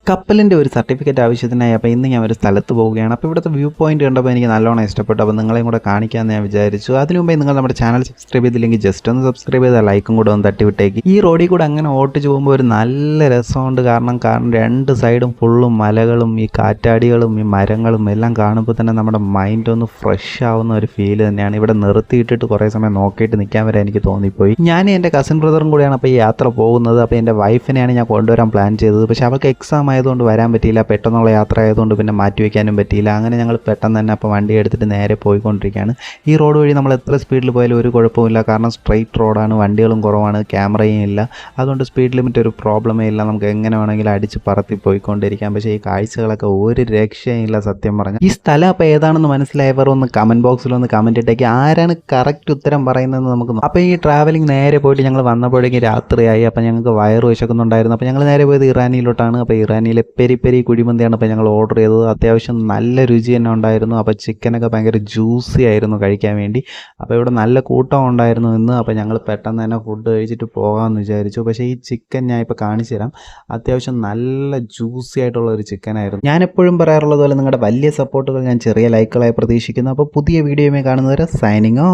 കപ്പലിൻ്റെ ഒരു സർട്ടിഫിക്കറ്റ് ആവശ്യത്തിനായി അപ്പോൾ ഇന്ന് ഞാൻ ഒരു സ്ഥലത്ത് പോവുകയാണ്. അപ്പോൾ ഇവിടുത്തെ വ്യൂ പോയിന്റ് കണ്ടപ്പോൾ എനിക്ക് നല്ലോണം ഇഷ്ടപ്പെട്ടു. അപ്പോൾ നിങ്ങളെയും കൂടെ കാണിക്കാമെന്ന് ഞാൻ വിചാരിച്ചു. അതിനു മുമ്പേ നിങ്ങൾ നമ്മുടെ ചാനൽ സബ്സ്ക്രൈബ് ചെയ്തില്ലെങ്കിൽ ജസ്റ്റ് ഒന്ന് സബ്സ്ക്രൈബ് ചെയ്താൽ ലൈക്കും കൂടെ ഒന്ന് തട്ടിവിട്ടേക്ക്. ഈ റോഡിൽ കൂടെ അങ്ങനെ ഓട്ടിച്ച് പോകുമ്പോൾ ഒരു നല്ല രസമുണ്ട്. കാരണം രണ്ട് സൈഡും ഫുള്ളും മലകളും ഈ കാറ്റാടികളും ഈ മരങ്ങളും എല്ലാം കാണുമ്പോൾ തന്നെ നമ്മുടെ മൈൻഡ് ഒന്ന് ഫ്രഷ് ആവുന്ന ഒരു ഫീൽ തന്നെയാണ്. ഇവിടെ നിർത്തിയിട്ടിട്ട് കുറേ സമയം നോക്കിയിട്ട് നിൽക്കാൻ വരെ എനിക്ക് തോന്നിപ്പോയി. ഞാൻ എൻ്റെ കസിൻ ബ്രദറും കൂടെയാണ് അപ്പോൾ ഈ യാത്ര പോകുന്നത്. അപ്പോൾ എൻ്റെ വൈഫിനെയാണ് ഞാൻ കൊണ്ടുവരാൻ പ്ലാൻ ചെയ്തത്. പക്ഷേ അവൾക്ക് എക്സാം ആയതുകൊണ്ട് വരാൻ പറ്റിയില്ല. പെട്ടെന്നുള്ള യാത്ര ആയതുകൊണ്ട് പിന്നെ മാറ്റി വയ്ക്കാനും പറ്റിയില്ല. അങ്ങനെ ഞങ്ങൾ പെട്ടെന്ന് തന്നെ അപ്പോൾ വണ്ടി എടുത്തിട്ട് നേരെ പോയിക്കൊണ്ടിരിക്കുകയാണ്. ഈ റോഡ് വഴി നമ്മൾ എത്ര സ്പീഡിൽ പോയാലും ഒരു കുഴപ്പമില്ല. കാരണം സ്ട്രെയിറ്റ് റോഡാണ്, വണ്ടികളും കുറവാണ്, ക്യാമറയും ഇല്ല. അതുകൊണ്ട് സ്പീഡ് ലിമിറ്റ് ഒരു പ്രോബ്ലമേ ഇല്ല. നമുക്ക് എങ്ങനെ വേണമെങ്കിലും അടിച്ച് പറത്തി പോയിക്കൊണ്ടിരിക്കാം. പക്ഷേ ഈ കാഴ്ചകളൊക്കെ ഒരു രക്ഷയില്ല സത്യം പറഞ്ഞാൽ. ഈ സ്ഥലം അപ്പോൾ ഏതാണെന്ന് മനസ്സിലായവർ ഒന്ന് കമൻറ്റ് ബോക്സിലൊന്ന് കമൻറ്റ് ഇട്ടേക്ക്. ആരാണ് കറക്റ്റ് ഉത്തരം പറയുന്നതെന്ന് നമുക്ക് നോക്കാം. അപ്പോൾ ഈ ട്രാവലിംഗ് നേരെ പോയിട്ട് ഞങ്ങൾ വന്നപ്പോഴേക്കും രാത്രിയായി. അപ്പോൾ ഞങ്ങൾക്ക് വയറ് വിശക്കുന്നുണ്ടായിരുന്നു. അപ്പോൾ ഞങ്ങൾ നേരെ പോയത് ഇറാനിയിലോട്ടാണ്. അപ്പോൾ ഇറാനിയിലെ പെരി പെരി കുഴിമന്തിയാണ് അപ്പോൾ ഞങ്ങൾ ഓർഡർ ചെയ്തത്. അത്യാവശ്യം നല്ല രുചി തന്നെ ഉണ്ടായിരുന്നു. അപ്പോൾ ചിക്കനൊക്കെ ഭയങ്കര ജ്യൂസി ആയിരുന്നു കഴിക്കാൻ വേണ്ടി. അപ്പോൾ ഇവിടെ നല്ല കൂട്ടം ഉണ്ടായിരുന്നു ഇന്ന്. അപ്പോൾ ഞങ്ങൾ പെട്ടെന്ന് തന്നെ ഫുഡ് കഴിച്ചിട്ട് പോകാമെന്ന് വിചാരിച്ചു. പക്ഷേ ഈ ചിക്കൻ ഞാൻ ഇപ്പോൾ കാണിച്ചു തരാം. അത്യാവശ്യം നല്ല ജ്യൂസി ആയിട്ടുള്ള ഒരു ചിക്കനായിരുന്നു. ഞാൻ എപ്പോഴും പറയാറുള്ളത് പോലെ നിങ്ങളുടെ വലിയ സപ്പോർട്ടുകൾ ഞാൻ ചെറിയ ലൈക്കുകളായി പ്രതീക്ഷിക്കുന്നു. അപ്പോൾ പുതിയ വീഡിയോയുമായി കാണുന്നവരെ സൈനിങ് ഓഫ്.